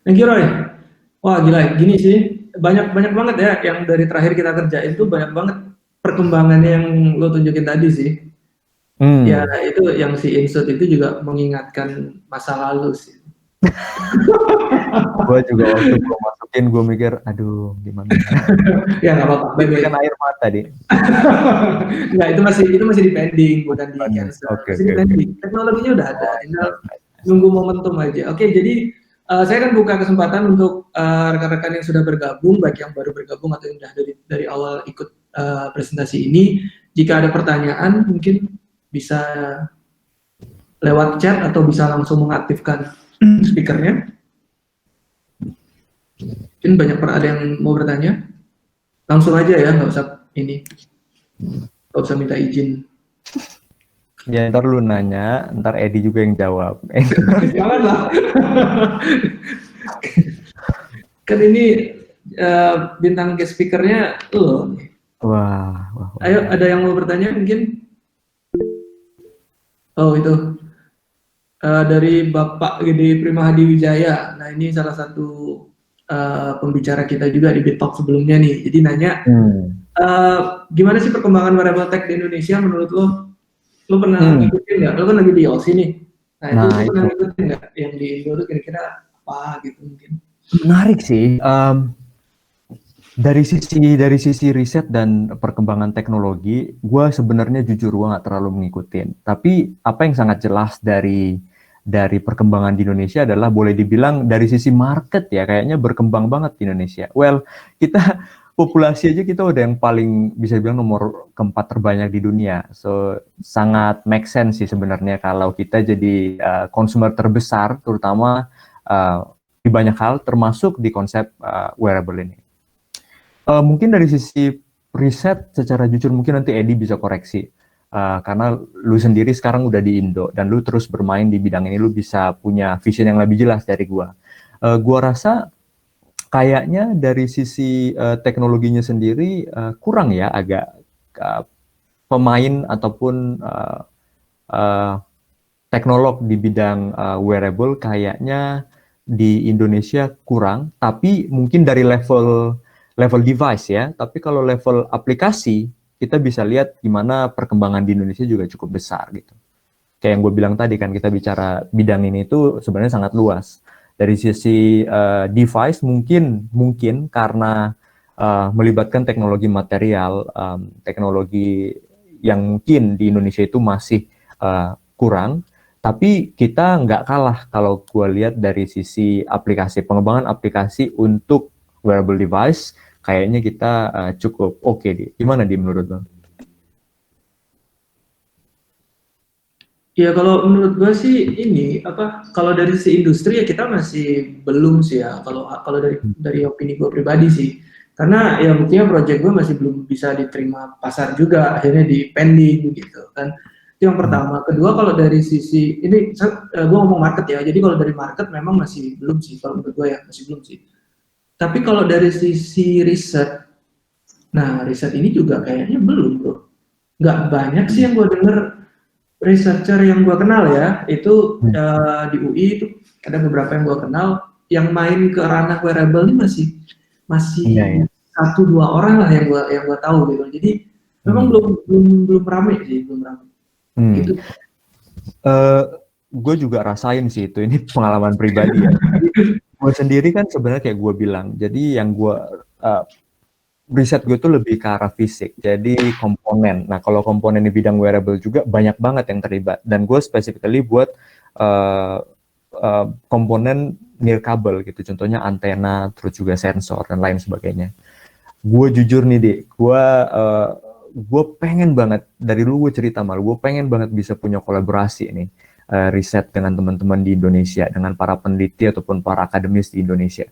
Thank you, Roy. Wah, gila, gini sih, banyak banyak banget ya yang dari terakhir kita kerjain tuh banyak banget perkembangannya yang lo tunjukin tadi sih. Ya, Hmm, itu yang si insert itu juga mengingatkan masa lalu sih. gue juga waktu gue masukin gue mikir, aduh gimana ya. Ya nggak apa-apa, baik-baik. Titikkan air mata deh. Nggak, itu masih di pending, bukan di cancel. Oke, Masih oke, di oke. pending. Teknologinya udah ada, Oh, tinggal nice, nice, nice. nunggu momentum aja. Oke, jadi saya akan buka kesempatan untuk rekan-rekan yang sudah bergabung, baik yang baru bergabung atau yang sudah dari awal ikut presentasi ini. Jika ada pertanyaan, mungkin bisa lewat chat atau bisa langsung mengaktifkan speakernya. Mungkin banyak ada yang mau bertanya. Langsung aja ya, nggak usah ini, nggak usah minta izin. Ya ntar lu nanya, ntar Edi juga yang jawab. Janganlah. Kan ini bintang guest speakernya lo. Wah, wah, wah, Ayo, wah. ada yang mau bertanya mungkin? Oh, itu dari Bapak Gede Primahadi Wijaya. Nah, ini salah satu pembicara kita juga di BitTalk sebelumnya nih. Jadi nanya, Hmm. gimana sih perkembangan wearable tech di Indonesia menurut lo? Lo pernah Hmm. ngikutin nggak? Lo kan lagi di OSI nih. Nah, itu Nah lo pernah itu ngikutin nggak yang di Indo tuh kira-kira apa gitu mungkin? menarik sih. Dari sisi riset dan perkembangan teknologi, gue sebenarnya jujur gue nggak terlalu mengikutin. Tapi apa yang sangat jelas dari perkembangan di Indonesia adalah boleh dibilang dari sisi market ya kayaknya berkembang banget di Indonesia. Well, kita populasi aja kita udah yang paling bisa dibilang nomor keempat terbanyak di dunia. So sangat make sense sih sebenarnya kalau kita jadi consumer terbesar, terutama di banyak hal, termasuk di konsep wearable ini. Mungkin dari sisi riset secara jujur mungkin nanti Edi bisa koreksi. Karena lu sendiri sekarang udah di Indo dan lu terus bermain di bidang ini, lu bisa punya vision yang lebih jelas dari gua. Gua rasa kayaknya dari sisi teknologinya sendiri kurang ya agak uh, pemain ataupun uh, teknolog di bidang wearable kayaknya di Indonesia kurang, tapi mungkin dari level level device ya. Tapi kalau level aplikasi kita bisa lihat gimana perkembangan di Indonesia juga cukup besar gitu. Kayak yang gue bilang tadi kan kita bicara bidang ini itu sebenarnya sangat luas. Dari sisi device mungkin mungkin karena melibatkan teknologi material, teknologi yang mungkin di Indonesia itu masih kurang, tapi kita nggak kalah kalau gue lihat dari sisi aplikasi, pengembangan aplikasi untuk wearable device, kayaknya kita cukup oke di. Gimana di menurut lo? Ya kalau menurut gue sih ini apa kalau dari sisi industri ya kita masih belum sih ya kalau kalau dari opini gue pribadi sih karena ya buktinya project gue masih belum bisa diterima pasar juga akhirnya di pending gitu kan itu yang Hmm. pertama kedua kalau dari sisi ini gue ngomong market ya jadi kalau dari market memang masih belum sih kalau menurut gue ya masih belum sih tapi kalau dari sisi riset nah riset ini juga kayaknya belum bro nggak banyak sih yang gue denger researcher yang gue kenal ya itu Hmm. di UI itu ada beberapa yang gue kenal yang main ke ranah wearable ini masih Iya masih ya. satu dua orang lah yang gue tahu gitu jadi memang Hmm. belum belum belum rame sih belum rame Hmm. gitu. Eh, gue juga rasain sih itu. Ini pengalaman pribadi ya. Jadi gue sendiri kan sebenarnya kayak gue bilang. Jadi yang gue uh, riset gue tuh lebih ke arah fisik. Jadi komponen. Nah kalau komponen di bidang wearable juga banyak banget yang terlibat. Dan gue specifically buat uh, komponen nirkabel gitu. Contohnya antena, terus juga sensor dan lain sebagainya. Gue jujur nih deh, gue pengen banget dari dulu gue cerita malu, gue pengen banget bisa punya kolaborasi nih riset dengan teman-teman di Indonesia, dengan para peneliti ataupun para akademis di Indonesia.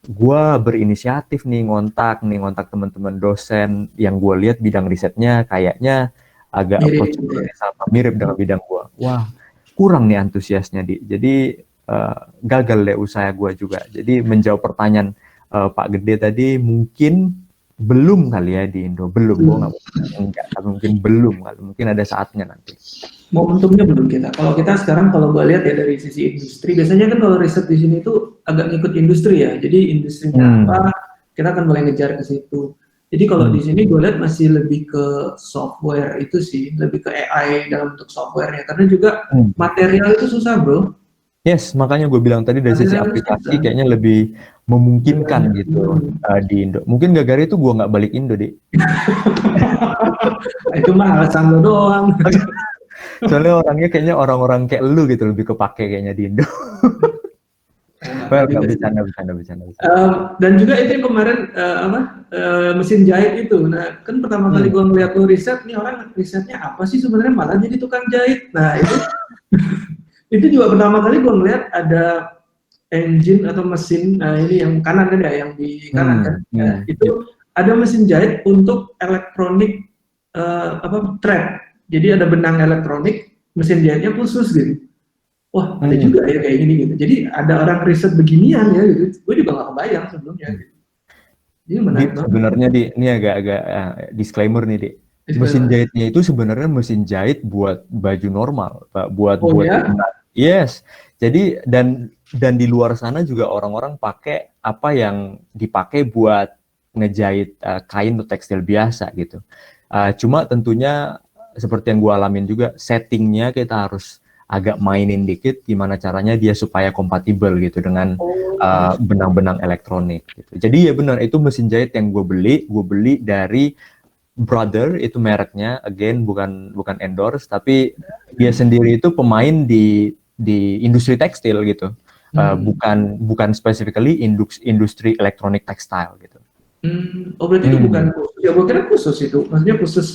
Gue berinisiatif nih ngontak teman-teman dosen yang gue lihat bidang risetnya kayaknya agak Mirip gitu approachable ya. nih, sama mirip dengan bidang gue. Wah, kurang nih antusiasnya di. Jadi gagal deh usaha gue juga. Jadi menjawab pertanyaan Pak Gede tadi, mungkin belum kali ya di Indo, belum, gue Belum. enggak, tapi mungkin belum kali, mungkin ada saatnya nanti. Momentumnya belum kita. Kalau kita sekarang kalau gue lihat ya dari sisi industri, biasanya kan kalau riset di sini tuh agak ngikut industri ya. Jadi industrinya apa, kita akan mulai ngejar ke situ. Jadi kalau di sini gue lihat masih lebih ke software itu sih, lebih ke AI dalam bentuk software ya. Karena juga material itu susah bro. Yes, makanya gue bilang tadi dari sisi Material itu aplikasi susah. kayaknya lebih memungkinkan Banyak. gitu di Indo. Mungkin gara-gara itu gue nggak balik Indo, Di. Itu mah alasan lo doang. Soalnya orangnya kayaknya orang-orang kayak lu gitu lebih kepake kayaknya di Indo. Well, nggak Juga sih. bercanda. Dan juga itu yang kemarin mesin jahit itu. Nah, kan pertama kali gua ngeliat lu riset, nih orang risetnya apa sih sebenarnya malah jadi tukang jahit. Nah, itu juga pertama kali gua ngeliat ada engine atau mesin, nah ini yang kanan kan ya, yang di kanan kan. Ya, itu Yep. ada mesin jahit untuk elektronik thread. Jadi ada benang elektronik, mesin jahitnya khusus gitu. Wah, ada juga ya kayak gini gitu. Jadi ada orang riset beginian ya gitu. Gue juga nggak kebayang sebelumnya gitu. Jadi Di menarik banget. sebenarnya di ini agak-agak disclaimer nih, Di. Mesin Disclaimer. jahitnya itu sebenarnya mesin jahit buat baju normal, Pak. Buat Oh buat ya? yes. Jadi dan di luar sana juga orang-orang pakai apa yang dipakai buat ngejahit kain atau tekstil biasa gitu. Cuma tentunya seperti yang gue alamin juga, settingnya kita harus agak mainin dikit gimana caranya dia supaya kompatibel gitu dengan Oh, benang-benang elektronik gitu. Jadi ya benar, itu mesin jahit yang gue beli dari Brother, itu mereknya, again bukan endorse, tapi dia sendiri itu pemain di industri tekstil gitu. Bukan specifically industri elektronik tekstil gitu. Oh berarti itu bukan khusus. Ya gue kira khusus itu. Maksudnya khusus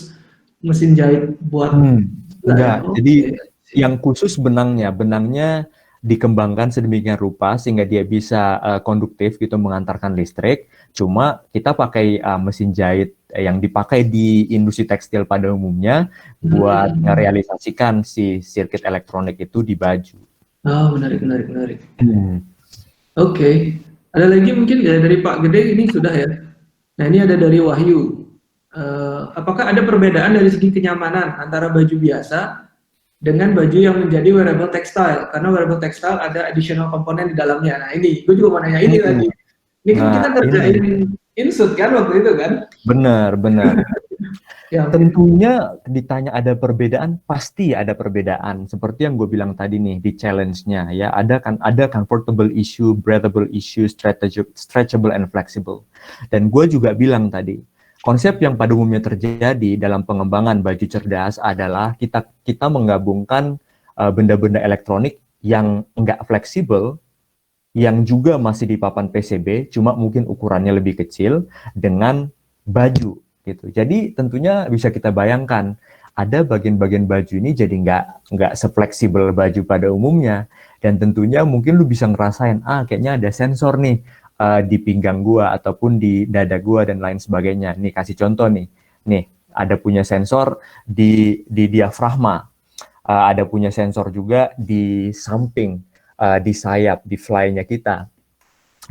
mesin jahit buat enggak ya? Enggak. Jadi Oke. yang khusus benangnya dikembangkan sedemikian rupa sehingga dia bisa konduktif gitu mengantarkan listrik. Cuma kita pakai mesin jahit yang dipakai di industri tekstil pada umumnya buat Hmm. merealisasikan si sirkuit elektronik itu di baju. Oh, menarik. Oke. Ada lagi mungkin ya dari Pak Gede ini sudah ya. Nah ini ada dari Wahyu. Apakah ada perbedaan dari segi kenyamanan antara baju biasa dengan baju yang menjadi wearable textile? Karena wearable textile ada additional komponen di dalamnya. Nah ini, gue juga mau nanya ini Hmm. tadi. Ini kan Nah, kita ini kerjain insut kan waktu itu kan? benar. Ya oke. Tentunya ditanya ada perbedaan, pasti ada perbedaan. Seperti yang gue bilang tadi nih di challenge-nya ya, ada comfortable issue, breathable issue, stretchable and flexible. Dan gue juga bilang tadi, konsep yang pada umumnya terjadi dalam pengembangan baju cerdas adalah kita menggabungkan benda-benda elektronik yang enggak fleksibel, yang juga masih di papan PCB, cuma mungkin ukurannya lebih kecil dengan baju gitu. Jadi tentunya bisa kita bayangkan ada bagian-bagian baju ini jadi nggak sefleksibel baju pada umumnya, dan tentunya mungkin lu bisa ngerasain kayaknya ada sensor nih di pinggang gua ataupun di dada gua dan lain sebagainya. Nih kasih contoh nih ada punya sensor di diafragma, ada punya sensor juga di samping, di sayap, di fly-nya kita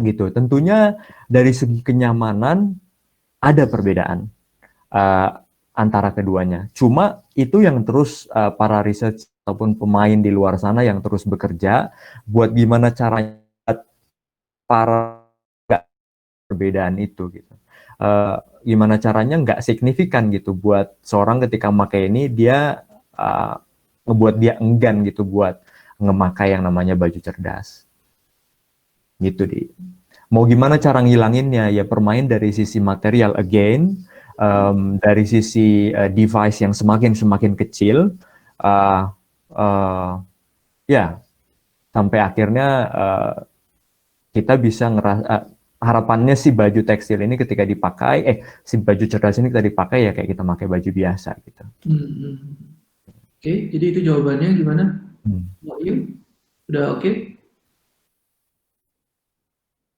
gitu. Tentunya dari segi kenyamanan ada perbedaan uh, antara keduanya. Cuma itu yang terus para research ataupun pemain di luar sana yang terus bekerja buat gimana caranya para perbedaan itu gitu. Gimana caranya nggak signifikan gitu buat seorang ketika memakai ini dia ngebuat dia enggan gitu buat ngemakai yang namanya baju cerdas. Gitu di. Mau gimana cara ngilanginnya? Ya permain dari sisi material again, dari sisi device yang semakin kecil, uh, uh, ya sampai akhirnya kita bisa ngerasa harapannya si baju tekstil ini ketika dipakai, si baju cerdas ini kita dipakai ya kayak kita pakai baju biasa gitu. Oke, jadi itu jawabannya gimana? Hmm. Wahyu, udah oke?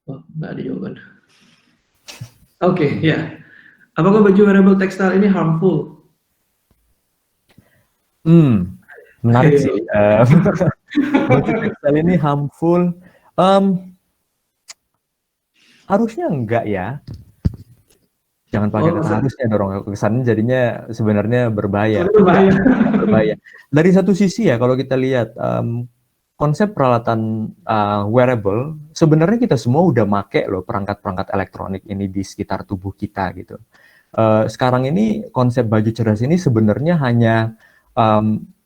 Oh, nggak ada jawaban. Oke, ya. Apakah baju wearable textile ini harmful? Menarik sih. Ayo. Baju tekstil ini harmful. Harusnya enggak ya. Jangan pakai Oh, kata maksud harusnya dong, kesannya jadinya sebenarnya berbahaya. sebenarnya bahaya. Berbahaya. Dari satu sisi ya, kalau kita lihat konsep peralatan wearable, sebenarnya kita semua udah make loh perangkat-perangkat elektronik ini di sekitar tubuh kita gitu. Sekarang ini konsep baju cerdas ini sebenarnya hanya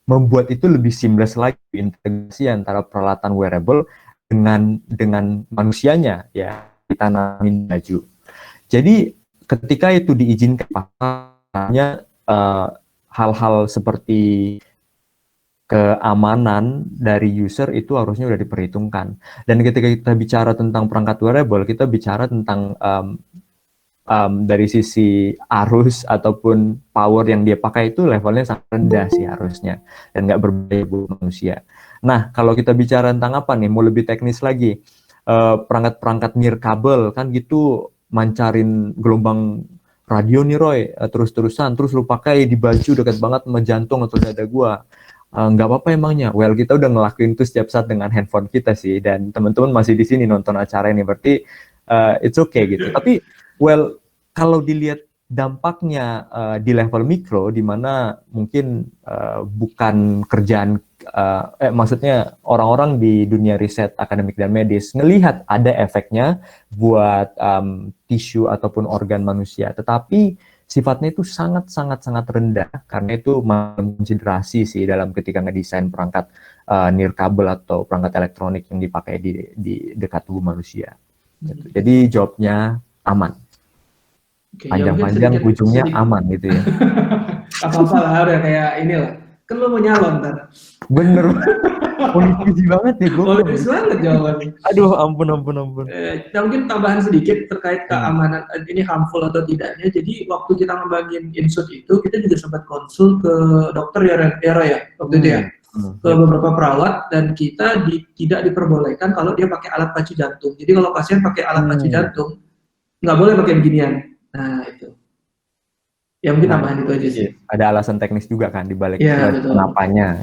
membuat itu lebih seamless lagi integrasi antara peralatan wearable dengan manusianya ya, ditanamin baju. Jadi ketika itu diizinkan, makanya hal-hal seperti keamanan dari user itu harusnya udah diperhitungkan. Dan ketika kita bicara tentang perangkat wearable, kita bicara tentang dari sisi arus ataupun power yang dia pakai itu levelnya sangat rendah sih harusnya, dan nggak berbahaya buat manusia. Nah, kalau kita bicara tentang apa nih, mau lebih teknis lagi, perangkat-perangkat nirkabel kan gitu, mancarin gelombang radio nih Roy, terus-terusan, terus lu pakai di baju dekat banget sama jantung atau dada gua. Nggak apa-apa emangnya. Well, kita udah ngelakuin itu setiap saat dengan handphone kita sih, dan teman-teman masih di sini nonton acara ini, berarti it's okay gitu. Tapi well, kalau dilihat dampaknya di level mikro, di mana mungkin bukan kerjaan, maksudnya orang-orang di dunia riset akademik dan medis ngelihat ada efeknya buat tisu ataupun organ manusia, tetapi sifatnya itu sangat rendah, karena itu konsiderasi sih dalam ketika ngedesain perangkat nirkabel atau perangkat elektronik yang dipakai di dekat tubuh manusia. Gitu. Jadi jawabnya aman. Oke, ya mungkin Panjang-panjang ujungnya sedikit. aman gitu ya. Apa-apa lah, udah kayak inilah. Kan lo mau nyalon ntar. Bener, politisi banget ya gue. Politis banget jawabannya. Aduh, ampun. Nah, mungkin tambahan sedikit terkait Hmm. keamanan, ini harmful atau tidaknya. Jadi waktu kita ngembangin insut itu, kita juga sempat konsul ke dokter ya waktu itu ya, ke Yep. beberapa perawat, dan kita tidak diperbolehkan kalau dia pakai alat pacu jantung. Jadi kalau pasien pakai alat pacu jantung, nggak boleh pakai beginian. Nah itu, ya mungkin Nah, tambahan itu aja sih. ada alasan teknis juga kan di balik Ya betul. kenapanya.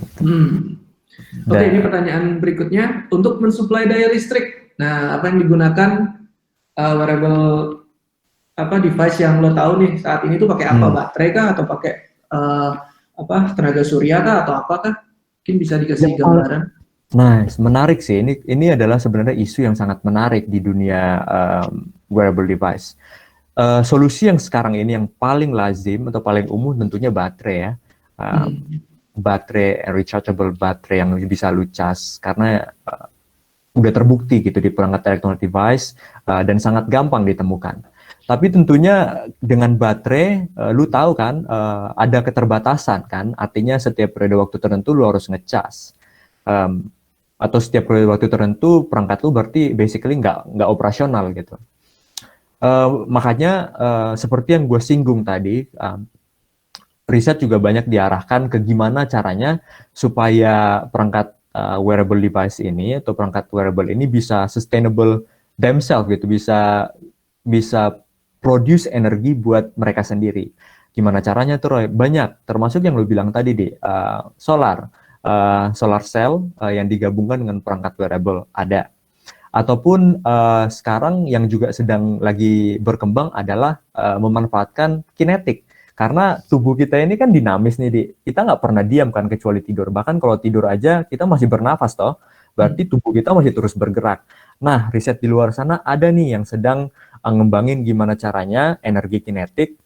Oke, ini pertanyaan berikutnya, untuk mensuplai daya listrik. Nah, apa yang digunakan wearable device yang lo tahu nih saat ini tuh pakai apa? Baterai kah atau pakai tenaga surya kah atau apakah? Mungkin bisa dikasih gambaran. Nice, menarik sih. Ini adalah sebenarnya isu yang sangat menarik di dunia wearable device. Solusi yang sekarang ini yang paling lazim atau paling umum tentunya baterai ya. Baterai, rechargeable baterai yang bisa lu cas, karena udah terbukti gitu di perangkat electronic device dan sangat gampang ditemukan. Tapi tentunya dengan baterai, lu tahu kan ada keterbatasan kan, artinya setiap periode waktu tertentu lu harus ngecas. Atau setiap periode waktu tertentu perangkat lu berarti basically nggak operasional gitu. Makanya seperti yang gue singgung tadi, riset juga banyak diarahkan ke gimana caranya supaya perangkat wearable device ini atau perangkat wearable ini bisa sustainable themselves gitu, bisa produce energi buat mereka sendiri. Gimana caranya tuh Roy? Banyak, termasuk yang lu bilang tadi deh, solar cell yang digabungkan dengan perangkat wearable ada. Ataupun sekarang yang juga sedang lagi berkembang adalah memanfaatkan kinetik. Karena tubuh kita ini kan dinamis nih, Di. Kita nggak pernah diam kan kecuali tidur. Bahkan kalau tidur aja kita masih bernafas toh. Berarti tubuh kita masih terus bergerak. Nah, riset di luar sana ada nih yang sedang ngembangin gimana caranya energi kinetik,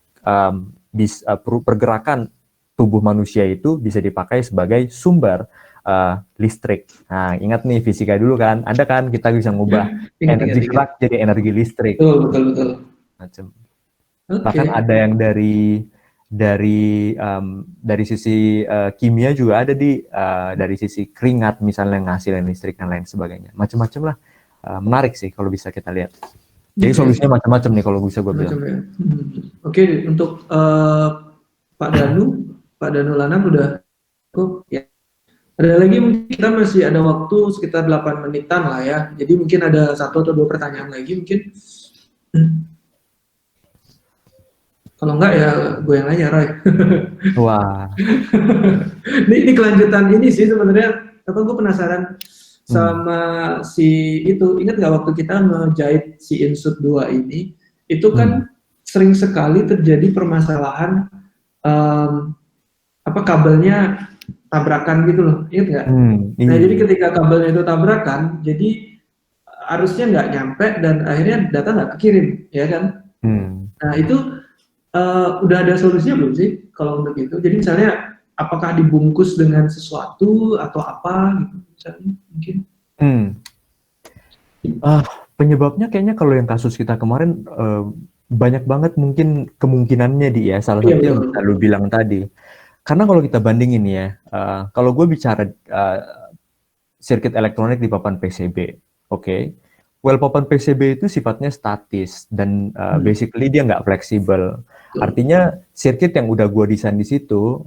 pergerakan tubuh manusia itu bisa dipakai sebagai sumber listrik. Nah, ingat nih fisika dulu kan, ada kan kita bisa ngubah energi gerak jadi energi listrik. Betul. Macam. Bahkan ada yang dari sisi kimia juga ada dari sisi keringat misalnya ngasilin listrik dan lain sebagainya. Macam-macam lah. Menarik sih kalau bisa kita lihat. Jadi solusinya macam-macam nih kalau bisa gue bilang. Oke, untuk Pak Danu Lanang udah cukup ya. Ada lagi, mungkin kita masih ada waktu sekitar 8 menitan lah ya. Jadi mungkin ada 1 atau 2 pertanyaan lagi mungkin. Kalau enggak ya gue yang nanya, Roy. Wah. ini kelanjutan ini sih sebenarnya. Gue penasaran sama si itu. Ingat nggak waktu kita ngejahit si insut 2 ini? Itu kan sering sekali terjadi permasalahan kabelnya tabrakan gitu loh, ingat nggak? Nah, iya. jadi ketika kabelnya itu tabrakan, jadi arusnya nggak nyampe dan akhirnya data nggak kekirim, ya kan? Nah, itu udah ada solusinya belum sih kalau untuk itu? Jadi misalnya apakah dibungkus dengan sesuatu atau apa gitu misalnya mungkin? Ah, penyebabnya kayaknya kalau yang kasus kita kemarin banyak banget mungkin kemungkinannya ya. Salah Iya satunya yang betul. bisa lu bilang tadi. Karena kalau kita bandingin ya, kalau gue bicara sirkuit elektronik di papan PCB, oke. Well, papan PCB itu sifatnya statis dan basically dia nggak fleksibel. Artinya sirkuit yang udah gue desain di situ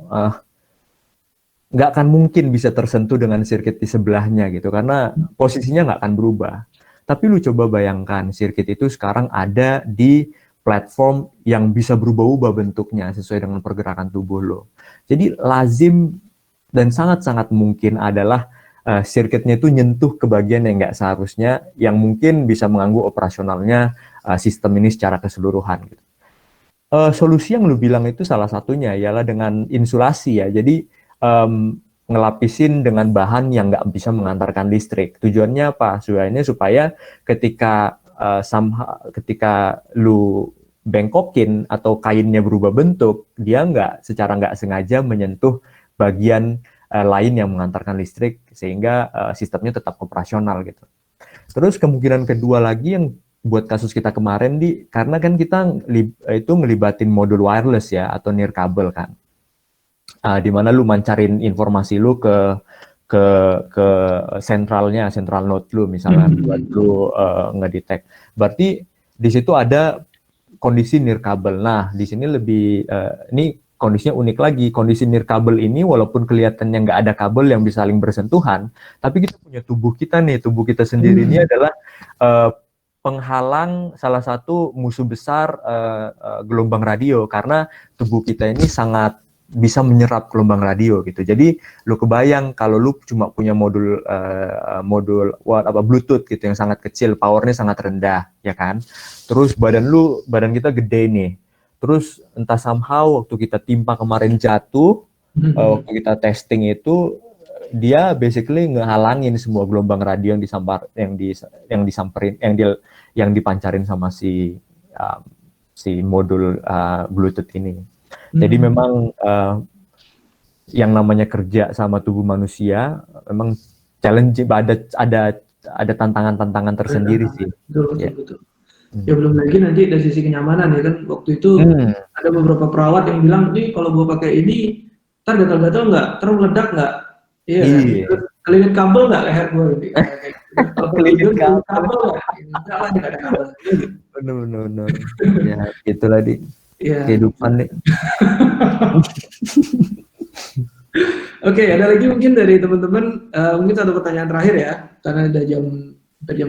nggak akan mungkin bisa tersentuh dengan sirkuit di sebelahnya gitu, karena posisinya nggak akan berubah. Tapi lu coba bayangkan sirkuit itu sekarang ada di platform yang bisa berubah-ubah bentuknya sesuai dengan pergerakan tubuh lo. Jadi lazim dan sangat-sangat mungkin adalah sirkuitnya itu nyentuh ke bagian yang nggak seharusnya, yang mungkin bisa mengganggu operasionalnya sistem ini secara keseluruhan. Gitu. Solusi yang lu bilang itu salah satunya ialah dengan insulasi ya. Jadi ngelapisin dengan bahan yang nggak bisa mengantarkan listrik. Tujuannya apa? Tujuannya supaya ketika ketika lu bengkokin atau kainnya berubah bentuk, dia secara nggak sengaja menyentuh bagian lain yang mengantarkan listrik sehingga sistemnya tetap operasional gitu. Terus kemungkinan kedua lagi yang buat kasus kita kemarin karena kan kita itu ngelibatin modul wireless ya atau nirkabel kan. Di mana lu mancarin informasi lu ke central node lu misalnya buat lu ngedetect. Berarti di situ ada kondisi nirkabel. Nah, di sini ini kondisinya unik lagi. Kondisi nirkabel ini walaupun kelihatannya nggak ada kabel yang bisa saling bersentuhan, tapi kita punya tubuh kita sendiri ini adalah penghalang salah satu musuh besar gelombang radio, karena tubuh kita ini sangat bisa menyerap gelombang radio gitu. Jadi lu kebayang kalau lu cuma punya modul Bluetooth gitu yang sangat kecil, powernya sangat rendah, ya kan? Terus badan kita gede nih. Terus entah somehow waktu kita timpa kemarin jatuh, waktu kita testing itu dia basically ngehalangin semua gelombang radio yang dipancarin sama si modul Bluetooth ini. Jadi memang yang namanya kerja sama tubuh manusia memang challenge, ada tantangan-tantangan tersendiri sih. Betul. Ya belum lagi nanti dari sisi kenyamanan ya kan, waktu itu ada beberapa perawat yang bilang nih kalau gua pakai ini ntar gatal-gatal nggak, terus meledak nggak, iya kan? Terus kelilin kabel nggak leher gua gitu. Kalau kelilin kabel nggak lah, nggak ada kabel. Benar. Ya itulah kehidupan nih. Oke, ada lagi mungkin dari teman-teman, mungkin satu pertanyaan terakhir ya, karena udah jam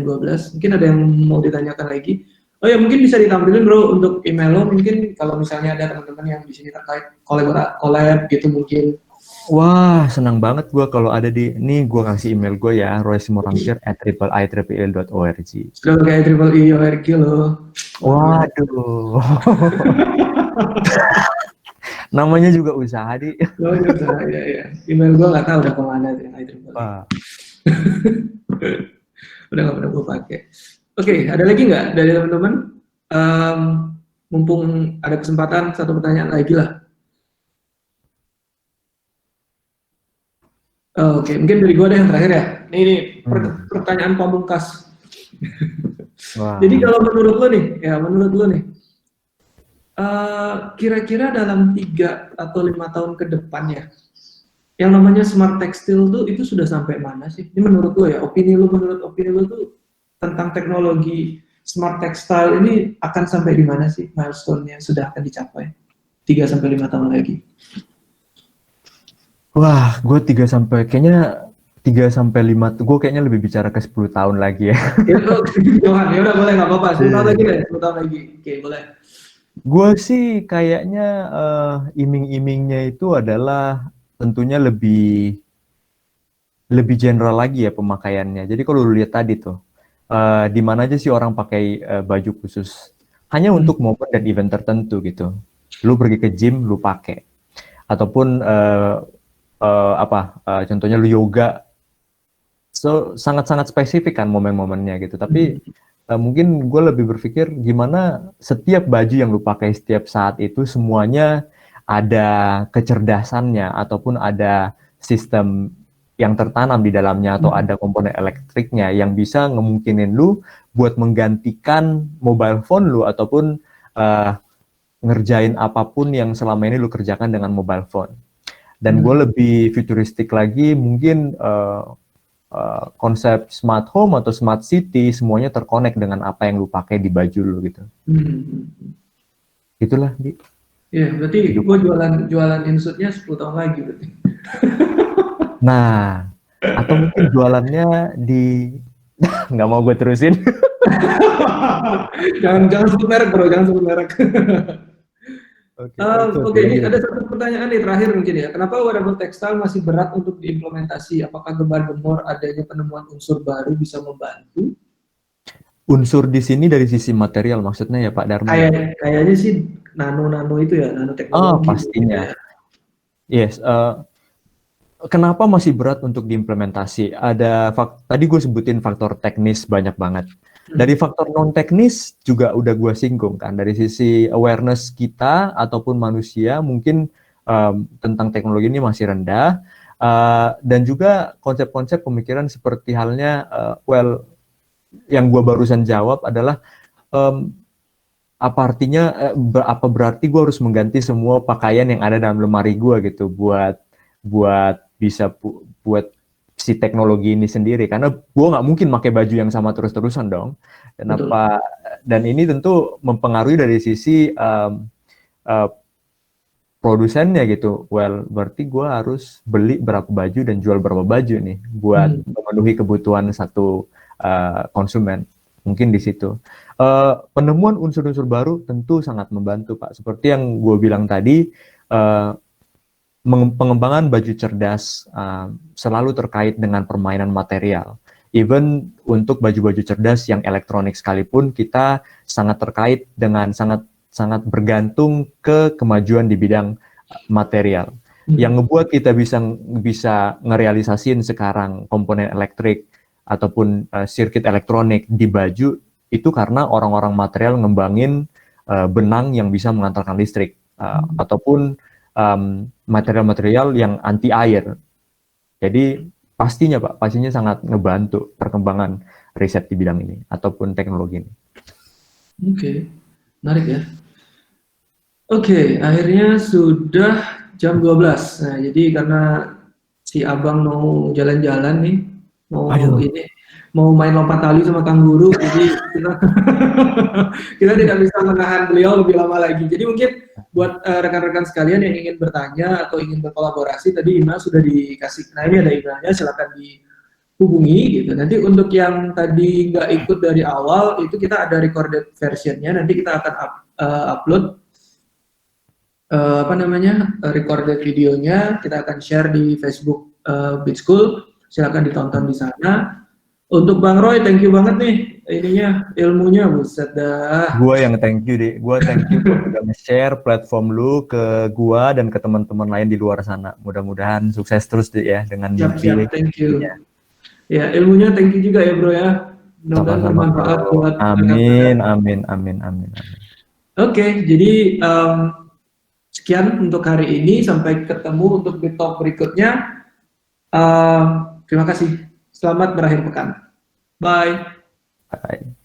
12, mungkin ada yang mau ditanyakan lagi. Oh ya, mungkin bisa ditampilin bro untuk email lo, mungkin kalau misalnya ada teman-teman yang di sini terkait collab gitu mungkin. Wah, senang banget gue kalau ada ini gue kasih email gue ya, roysimorangkir@iiil.org. Sudah pakai IEEE.org loh. Waduh. Namanya juga usaha di. Oh, ya. Email gue nggak tahu udah kemana tuh IEEE. Udah nggak pernah gue pakai. Oke, ada lagi nggak dari teman-teman? Mumpung ada kesempatan, satu pertanyaan lagi lah. Oke, mungkin dari gue ada yang terakhir ya. Ini pertanyaan pamungkas. Jadi kalau menurut lo nih, kira-kira dalam 3 atau 5 tahun ke depan ya, yang namanya smart textile tuh itu sudah sampai mana sih? Ini menurut lo ya, menurut opini lo tuh tentang teknologi smart textile ini akan sampai di mana sih milestone-nya sudah akan dicapai 3-5 tahun lagi? Wah, gue 3-5, gue kayaknya lebih bicara ke 10 tahun lagi ya. Johan, ya udah boleh, nggak apa-apa, 10 tahun lagi deh, 10 tahun lagi, oke boleh. Gue sih kayaknya iming-imingnya itu adalah tentunya lebih general lagi ya pemakaiannya. Jadi kalau lu lihat tadi tuh, di mana aja sih orang pakai baju khusus hanya untuk momen dan event tertentu gitu. Lu pergi ke gym, lu pakai. Ataupun contohnya lu yoga, so sangat-sangat spesifik kan momen-momennya gitu. Tapi mungkin gue lebih berpikir gimana setiap baju yang lu pakai setiap saat itu semuanya ada kecerdasannya ataupun ada sistem yang tertanam di dalamnya atau ada komponen elektriknya yang bisa ngemungkinin lu buat menggantikan mobile phone lu ataupun ngerjain apapun yang selama ini lu kerjakan dengan mobile phone. Dan gue lebih futuristik lagi, mungkin konsep smart home atau smart city semuanya terkonek dengan apa yang lu pakai di baju lu gitu. Itulah, Di. Iya, berarti gue jualan insutnya 10 tahun lagi berarti. Nah, atau mungkin jualannya di nggak mau gue terusin. jangan sebut merek bro, jangan sebut merek. Oke, ini ada satu pertanyaan nih terakhir mungkin ya. Kenapa wearable textile masih berat untuk diimplementasi? Apakah gembar-gembor adanya penemuan unsur baru bisa membantu? Unsur di sini dari sisi material maksudnya ya Pak Dharma? Kayaknya sih nano itu ya, nanoteknologi. Pastinya. Yes. Kenapa masih berat untuk diimplementasi? Tadi gue sebutin faktor teknis banyak banget. Dari faktor non teknis juga udah gue singgung kan. Dari sisi awareness kita ataupun manusia mungkin tentang teknologi ini masih rendah. Dan juga konsep-konsep pemikiran seperti halnya, yang gue barusan jawab adalah apa artinya? Apa berarti gue harus mengganti semua pakaian yang ada dalam lemari gue gitu buat bisa buat si teknologi ini sendiri, karena gue nggak mungkin pakai baju yang sama terus-terusan dong. Dan ini tentu mempengaruhi dari sisi produsennya gitu. Berarti gue harus beli berapa baju dan jual berapa baju nih buat memenuhi kebutuhan satu konsumen. Mungkin di situ penemuan unsur-unsur baru tentu sangat membantu Pak. Seperti yang gue bilang tadi, pengembangan baju cerdas selalu terkait dengan permainan material. Even untuk baju-baju cerdas yang elektronik sekalipun, kita sangat terkait dengan sangat bergantung ke kemajuan di bidang material. Yang ngebuat kita bisa ngerealisasiin sekarang komponen elektrik ataupun sirkuit elektronik di baju itu karena orang-orang material ngembangin benang yang bisa mengantarkan listrik ataupun material-material yang anti air. Jadi pastinya sangat ngebantu perkembangan riset di bidang ini ataupun teknologi ini. Oke, menarik ya. Oke, akhirnya sudah jam 12. Nah, jadi karena si Abang mau jalan-jalan nih, mau main lompat tali sama kanguru, jadi kita tidak bisa menahan beliau lebih lama lagi. Jadi mungkin buat rekan-rekan sekalian yang ingin bertanya atau ingin berkolaborasi, tadi email sudah dikasih. Nah, ini ada emailnya, silakan dihubungi gitu. Nanti untuk yang tadi nggak ikut dari awal, itu kita ada recorded versionnya. Nanti kita akan upload recorded videonya. Kita akan share di Facebook Beat School. Silakan ditonton di sana. Untuk Bang Roy, thank you banget nih ilmunya, buset dah. Gua yang thank you deh. Gua thank you udah nge-share platform lu ke gua dan ke teman-teman lain di luar sana. Mudah-mudahan sukses terus deh ya dengan Siap, thank you. Ya, ilmunya thank you juga ya, Bro ya. Mudah-mudahan bermanfaat buat Amin. Oke, jadi sekian untuk hari ini. Sampai ketemu untuk di talk berikutnya. Terima kasih. Selamat berakhir pekan. Bye. Bye.